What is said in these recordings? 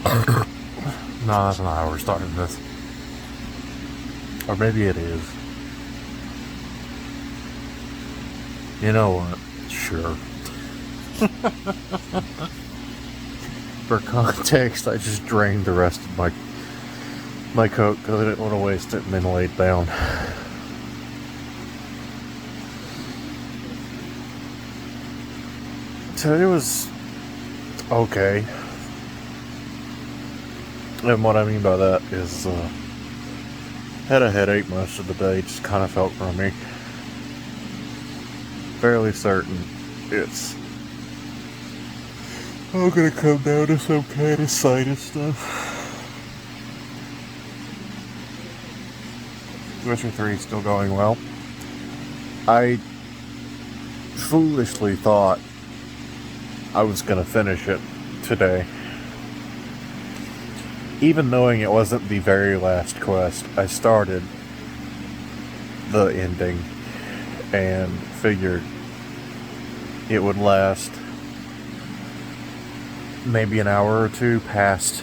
No, that's not how we're starting this. Or maybe it is. You know what? Sure. For context, I just drained the rest of my Coke because I didn't want to waste it and then laid down. So it was okay. And what I mean by that is, had a headache most of the day, just kind of felt crummy. Fairly certain it's all gonna come down to some kind of sinus stuff. Witcher 3 is still going well. I foolishly thought I was gonna finish it today. Even knowing it wasn't the very last quest, I started the ending and figured it would last maybe an hour or two past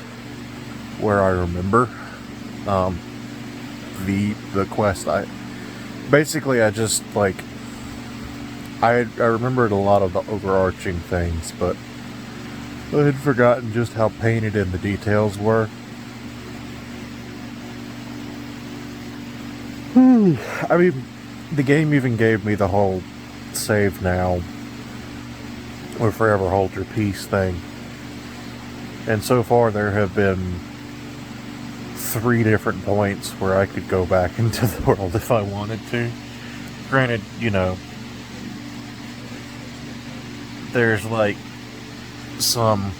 where I remember the quest. I just like I remembered a lot of the overarching things, but I had forgotten just how painted in the details were. I mean, the game even gave me the whole save now or forever hold your peace thing. And so far there have been 3 different points where I could go back into the world if I wanted to. Granted, there's like some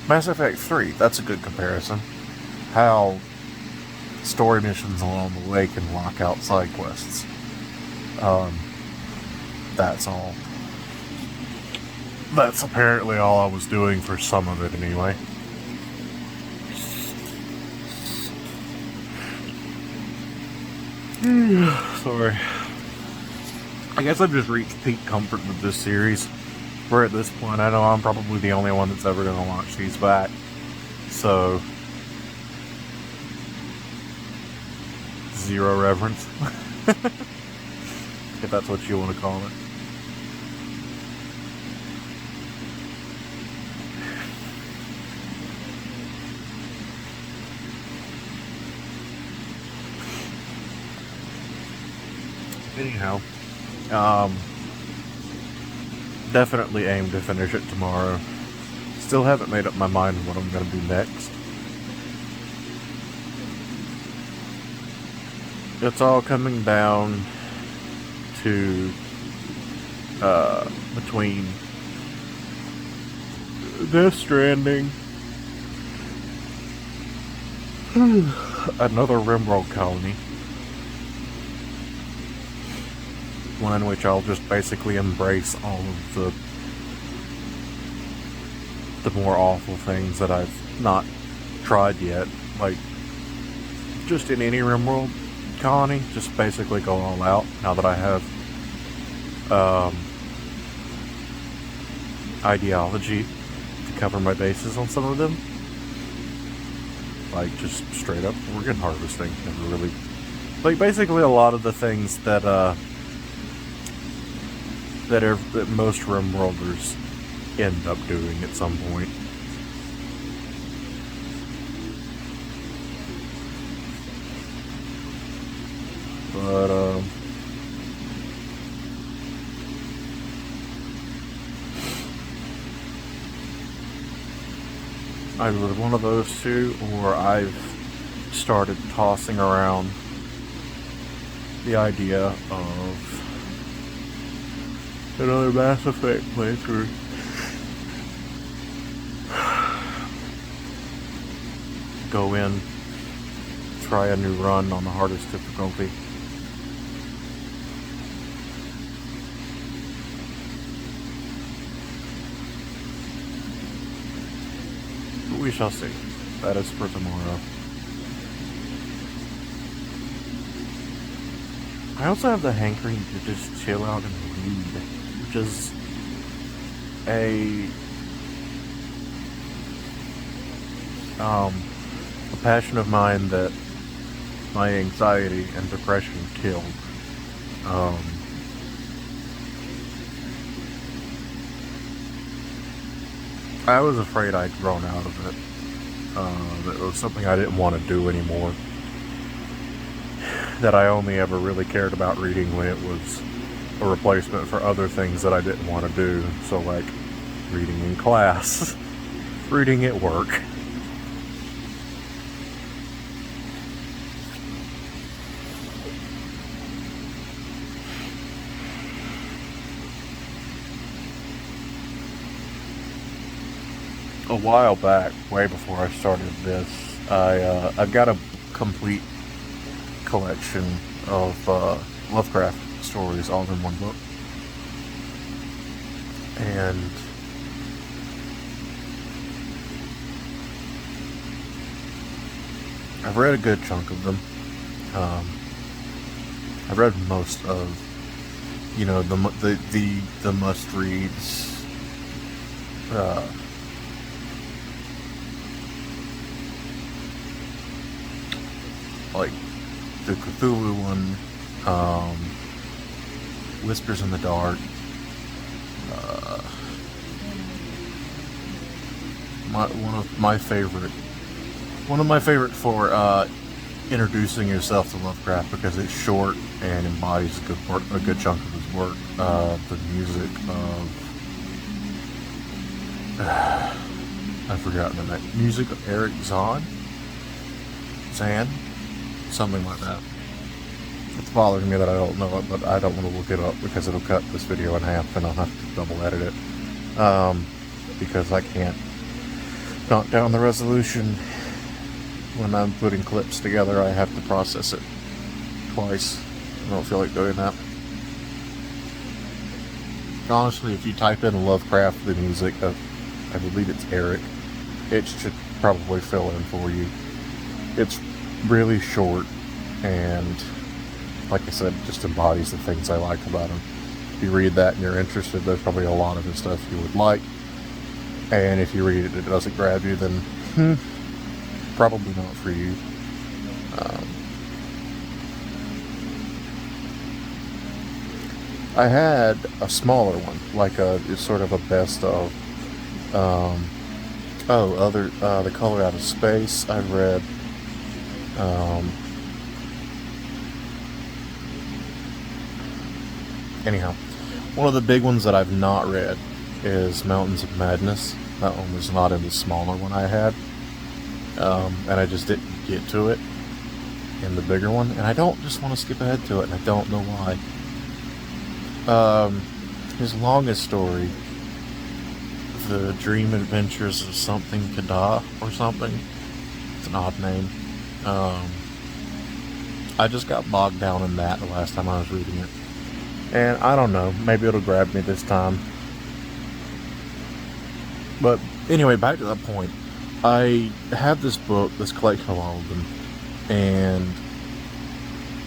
Mass Effect 3, that's a good comparison. How story missions along the way can lock out side quests. That's all. That's apparently all I was doing for some of it anyway. Sorry. I guess I've just reached peak comfort with this series. Where at this point I know I'm probably the only one that's ever going to watch these back. So, zero reverence. If that's what you want to call it. Anyhow, definitely aim to finish it tomorrow. Still haven't made up my mind what I'm going to do next. It's all coming down to between Death Stranding, another RimWorld colony, one in which I'll just basically embrace all of the more awful things that I've not tried yet, like just in any RimWorld colony, just basically go all out now that I have ideology to cover my bases on some of them. Like just straight up organ harvesting. Never really, like basically a lot of the things that most RimWorlders end up doing at some point. But either one of those two, or I've started tossing around the idea of another Mass Effect playthrough. Go in, try a new run on the hardest difficulty. But we shall see. That is for tomorrow. I also have the hankering to just chill out and read, which is a a passion of mine that my anxiety and depression killed. Um, I was afraid I'd grown out of it. That it was something I didn't want to do anymore. That I only ever really cared about reading when it was a replacement for other things that I didn't want to do. So, like reading in class, reading at work. A while back, way before I started this, I've got a complete collection of Lovecraft stories all in one book, and I've read a good chunk of them. I've read most of, the must reads. Like the Cthulhu one, Whispers in the Dark, one of my favorite for introducing yourself to Lovecraft, because it's short and embodies a good chunk of his work. The music of I've forgotten the name. Music of Eric Zahn, something like that. It's bothering me that I don't know it, but I don't want to look it up because it'll cut this video in half and I'll have to double edit it. Because I can't knock down the resolution when I'm putting clips together. I have to process it twice. I don't feel like doing that. Honestly, if you type in Lovecraft, the music of, I believe it's Eric, it should probably fill in for you. It's really short, and like I said, it just embodies the things I like about him. If you read that and you're interested, there's probably a lot of his stuff you would like. And if you read it and it doesn't grab you, then probably not for you. I had a smaller one, like it's sort of a best of. The Color Out of Space. I've read. Anyhow, one of the big ones that I've not read is Mountains of Madness. That one was not in the smaller one I had, and I just didn't get to it in the bigger one, and I don't just want to skip ahead to it, and I don't know why. His longest story, The Dream Adventures of Something Kada or something. It's an odd name. I just got bogged down in that the last time I was reading it. And I don't know, maybe it'll grab me this time. But anyway, back to that point. I have this book, this collection of all of them, and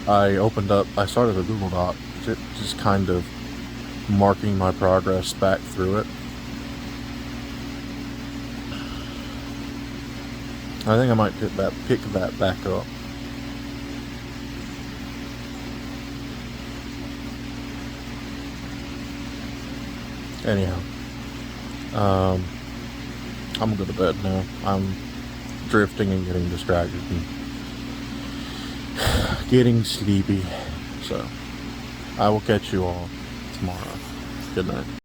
I started a Google Doc, just kind of marking my progress back through it. I think I might pick that back up. Anyhow, I'm gonna go to bed now. I'm drifting and getting distracted and getting sleepy. So, I will catch you all tomorrow. Good night.